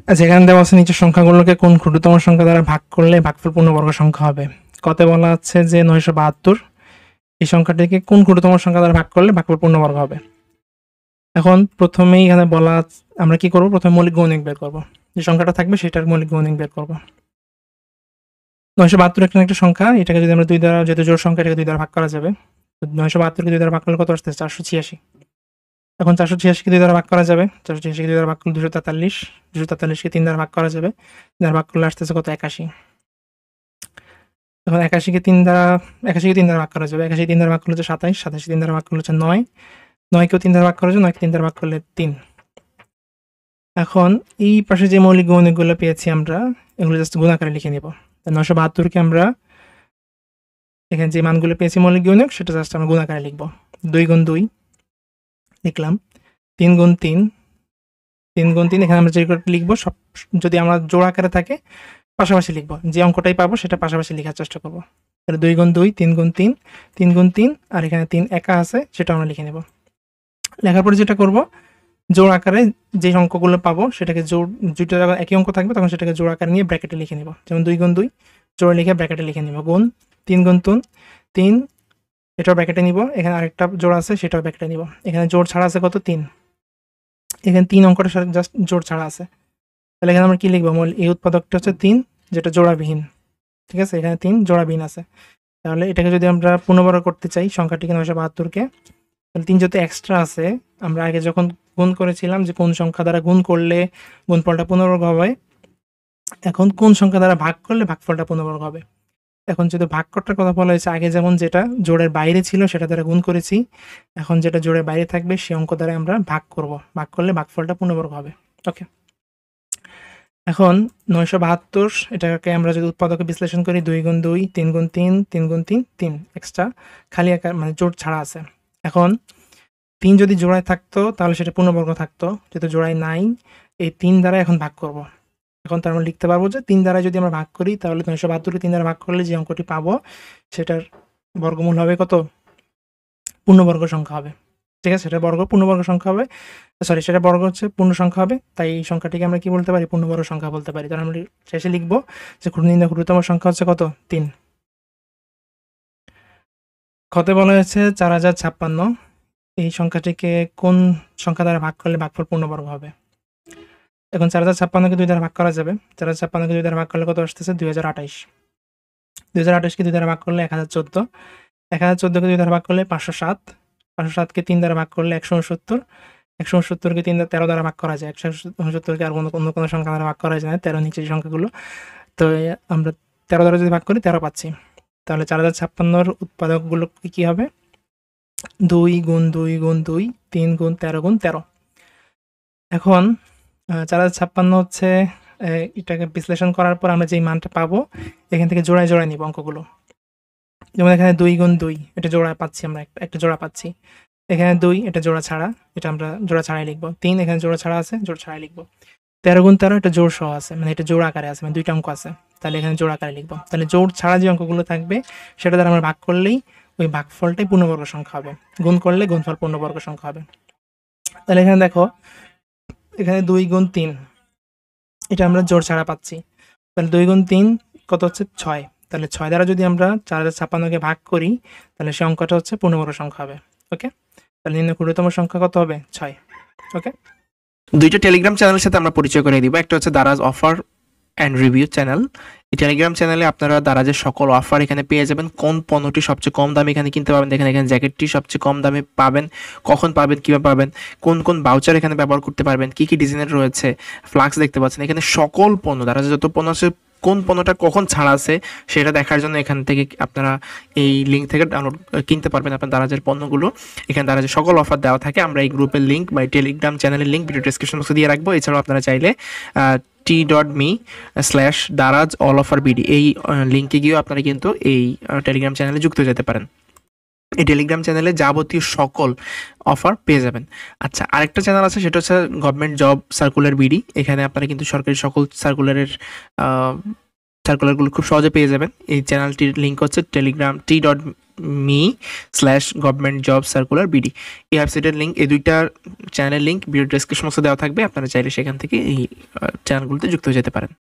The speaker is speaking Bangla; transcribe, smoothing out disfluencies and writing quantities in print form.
যেখানে দেওয়া আছে নিচের সংখ্যাগুলোকে কোন ক্ষুদ্রতম সংখ্যা দ্বারা ভাগ করলে ভাগফল পূর্ণবর্গ সংখ্যা হবে। কতে বলা আছে যে 972 এই সংখ্যাটিকে কোন ক্ষুদ্রতম সংখ্যা দ্বারা ভাগ করলে ভাগফল পূর্ণবর্গ হবে। এখন প্রথমেই এখানে বলা আমরা কি করব, প্রথমে মৌলিক গৌণিক বের করব। যে সংখ্যাটা থাকবে সেটার মৌলিক গৌণিক বের করব। 972 একটা সংখ্যা, এটাকে যদি আমরা 2 দ্বারা, যেহেতু জোড় সংখ্যা, এটাকে 2 দ্বারা ভাগ করা যাবে। 972 কে 2 দ্বারা ভাগ করলে কত আসছে? 486। এখন 486 কে 2 দ্বারা ভাগ করা যাবে, 486 কে 2 দ্বারা ভাগ করলে 243, 243 কে 3 দ্বারা ভাগ করা যাবে, 3 দ্বারা ভাগ করলে আসতেছে কত? 81। এখন 81 কে 3 দ্বারা ভাগ করা যাবে, 81 3 দ্বারা ভাগ করলে হচ্ছে 27, 27 3 দ্বারা ভাগ করলে হচ্ছে 9, 9 কেও 3 দ্বারা ভাগ করা যাবে, 9 কে 3 দ্বারা ভাগ করলে 3। এখন এই পাশে যে মৌলিক গৌণিকগুলো পেয়েছি আমরা, এগুলো জাস্ট গুণ আকারে লিখে নিব। 972 কে আমরা এখানে যে মানগুলো পেয়েছি মৌলিক গৌণিক, সেটা জাস্ট আমরা গুণ আকারে লিখব। 2 গুণ 2 লিখলাম, 3 গুণ 3, 3 গুণ 3 এখানে আমরা যে লিখবো সব যদি আমরা জোড় আকারে থাকে পাশাপাশি লিখবো, যে অঙ্কটাই পাবো সেটা পাশাপাশি লেখার চেষ্টা করবো। তাহলে 2 গুণ 2, 3 গুণ 3, 3 গুণ 3, আর এখানে 3 একা আছে সেটা আমরা লিখে নেব। লেখার পরে যেটা করব, জোড় আকারে যে অঙ্কগুলো পাবো সেটাকে জোড়, দুটো যখন একই অঙ্ক থাকবে তখন সেটাকে জোড় আকারে নিয়ে ব্র্যাকেটে লিখে নেব। যেমন 2 গুণ 2 জোড়ে লিখে ব্র্যাকেটে লিখে নেব, গুণ 3 গুণ 3, এটাও ব্র্যাকেটে নিব। এখানে আরেকটা জোড় আছে সেটাও ব্র্যাকেটে নিব। এখানে জোড় ছাড়া আছে কত? 3। এখানে 3 অঙ্কটা জাস্ট জোড় ছাড়া আছে। তাহলে এখানে আমরা কি লিখবো? এই উৎপাদকটা হচ্ছে 3, যেটা জোড়াবিহীন। ঠিক আছে, এখানে 3 জোড়াবিহীন আছে। তাহলে এটাকে যদি আমরা পূর্ণবর্গ করতে চাই সংখ্যাটিকে 972 কে, তাহলে 3 যত এক্সট্রা আছে, আমরা আগে যখন গুণ করেছিলাম যে কোন সংখ্যা দ্বারা গুণ করলে গুণফলটা পূর্ণবর্গ হবে, এখন কোন সংখ্যা দ্বারা ভাগ করলে ভাগফলটা পূর্ণবর্গ হবে। এখন যদি ভাগ করার কথা বলা হয়েছে, আগে যেমন যেটা জোড়ের বাইরে ছিল সেটা দ্বারা গুণ করেছি, এখন যেটা জোড়ের বাইরে থাকবে সেই অঙ্ক দ্বারা আমরা ভাগ করব, ভাগ করলে ভাগফলটা পূর্ণবর্গ হবে। ওকে, এখন 972 এটাকে আমরা যদি উৎপাদকে বিশ্লেষণ করি, 2 গুণ 2, 3 গুণ 3, 3 গুণ 3, 3 এক্সট্রা খালি আকার মানে জোড় ছাড়া আছে। এখন 3 যদি জোড়ায় থাকতো তাহলে সেটা পূর্ণবর্গ থাকতো, যেহেতু জোড়ায় নাই, এই 3 দ্বারা এখন ভাগ করব। এখন তার আমরা লিখতে পারবো যে 3 দ্বারা যদি আমরা ভাগ করি তাহলে 972 কে 3 দ্বারা ভাগ করলে যে অঙ্কটি পাবো সেটার বর্গমূল হবে কত? পূর্ণবর্গ সংখ্যা হবে। ঠিক আছে, সেটা বর্গ পূর্ণবর্গ সংখ্যা হবে, সরি সেটা বর্গ হচ্ছে পূর্ণ সংখ্যা হবে, তাই এই সংখ্যাটিকে আমরা কি বলতে পারি? পূর্ণবর্গ সংখ্যা বলতে পারি। তাহলে আমরা শেষে লিখবো যে ক্ষুদ্রতম সংখ্যা হচ্ছে কত? 3। ক্ষতে বলা হয়েছে 4056, এই সংখ্যাটিকে কোন সংখ্যা দ্বারা ভাগ করলে ভাগফল পূর্ণবর্গ হবে। এখন 4056কে 2 দ্বারা ভাগ করা যাবে, 4056কে 2 দ্বারা ভাগ করলে কত আসতেছে? 2028। 2028কে 2 দ্বারা ভাগ করলে 1014, 1014কে 2 দ্বারা ভাগ করলে 507, 507কে 3 দ্বারা ভাগ করলে 169, 169কে 13 দ্বারা ভাগ করা যায়, 169কে আর অন্য কোনো সংখ্যা দ্বারা ভাগ করা যায় না, 13 নিচের সংখ্যাগুলো। তো আমরা 13 দ্বারা যদি ভাগ করি 13 পাচ্ছি। তাহলে 4056 উৎপাদকগুলো কি হবে? 2 গুণ 2 গুণ 2, 3 গুণ 13 গুণ 13। এখন 4056 হচ্ছে এটাকে বিশ্লেষণ করার পর আমরা যেই মানটা পাবো এখান থেকে জোড়ায় জোড়ায় নিব অঙ্কগুলো। যেমন এখানে 2 গুণ 2 এটা জোড়া পাচ্ছি, আমরা একটা জোড়া পাচ্ছি। এখানে 2 এটা জোড়া ছাড়া, এটা আমরা জোড়া ছাড়াই লিখবো। 3 এখানে জোড়া ছাড়া আছে, জোড়া ছাড়াই লিখবো। 13 গুণ 13 এটা জোড় সহ আছে, মানে এটা জোড় আকারে আছে, মানে 2টা অঙ্ক আছে, তাহলে এখানে জোড় আকারে লিখবো। তাহলে জোড় ছাড়া যে অঙ্কগুলো থাকবে সেটা দ্বারা আমরা ভাগ করলেই ওই ভাগফলটাই পূর্ণবর্গ সংখ্যা হবে, গুণ করলে গুণফল পূর্ণবর্গ সংখ্যা হবে। তাহলে এখানে দেখো, এখানে 2 গুণ 3 এটা আমরা জোড় ছাড়া পাচ্ছি, তাহলে 2 গুণ 3 কত হচ্ছে? 6। তাহলে 6 দ্বারা যদি আমরা 4056কে ভাগ করি তাহলে সে অঙ্কটা হচ্ছে পূর্ণবর্গ সংখ্যা হবে। ওকে, তাহলে নিম্ন ক্ষুদ্রতম সংখ্যা কত হবে? 6। ওকে, দুইটা টেলিগ্রাম চ্যানেলের সাথে আমরা পরিচয় করে দিব। একটা হচ্ছে Daraz offer and review channel. এই টেলিগ্রাম চ্যানেলে আপনারা দারাজের সকল অফার এখানে পেয়ে যাবেন। কোন পণ্যটি সবচেয়ে কম দামে এখানে কিনতে পাবেন, দেখেন এখানে জ্যাকেটটি সবচেয়ে কম দামে পাবেন, কখন পাবেন, কীভাবে পাবেন, কোন কোন বাউচার এখানে ব্যবহার করতে পারবেন, কী কী ডিজাইনের রয়েছে, ফ্লাক্স দেখতে পাচ্ছেন। এখানে সকল পণ্য, দারাজের যত পণ্য আছে, কোন পণ্যটা কখন ছাড়া আছে সেটা দেখার জন্য এখান থেকে আপনারা এই লিঙ্ক থেকে ডাউনলোড কিনতে পারবেন আপনার দারাজের পণ্যগুলো। এখানে দারাজের সকল অফার দেওয়া থাকে। আমরা এই গ্রুপের লিঙ্ক বা টেলিগ্রাম চ্যানেলের লিঙ্ক ভিডিও ডেসক্রিপশন বক্সে দিয়ে রাখবো। এছাড়াও আপনারা চাইলে t.me/দারাজ অল অফার বিডি এই লিঙ্কে গিয়েও আপনারা কিন্তু এই টেলিগ্রাম চ্যানেলে যুক্ত যেতে পারেন। এই টেলিগ্রাম চ্যানেলে যাবতীয় সকল অফার পেয়ে যাবেন। আচ্ছা, আরেকটা চ্যানেল আছে, সেটা হচ্ছে গভর্নমেন্ট জব সার্কুলার বিডি। এখানে আপনারা কিন্তু সরকারি সকল সার্কুলারগুলো খুব সহজে পেয়ে যাবেন। এই চ্যানেলটির লিঙ্ক হচ্ছে টেলিগ্রাম me/governmentjobcircular.bd এই ওয়েবসাইটের লিঙ্ক, এই দুইটার চ্যানেলের লিঙ্ক ভিডিও ডেসক্রিপশন বক্সে দেওয়া থাকবে। আপনারা চাইলে সেখান থেকে এই চ্যানেলগুলোতে যুক্ত হয়ে যেতে পারেন।